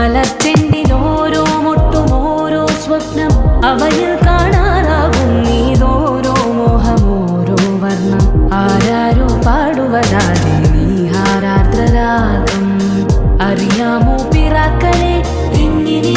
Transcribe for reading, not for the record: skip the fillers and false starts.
മലർച്ചെണ്ടിലോരോ മുട്ടും ഓരോ സ്വപ്നം അവയിൽ കാണാറാകും നീതോരോ മോഹമോരോ വർണ്ണം ആരാരോ പാടുവതാതെ നീഹാരാർദ്രരാഗം അറിയാമോ പിറാക്കളെ എങ്ങനെ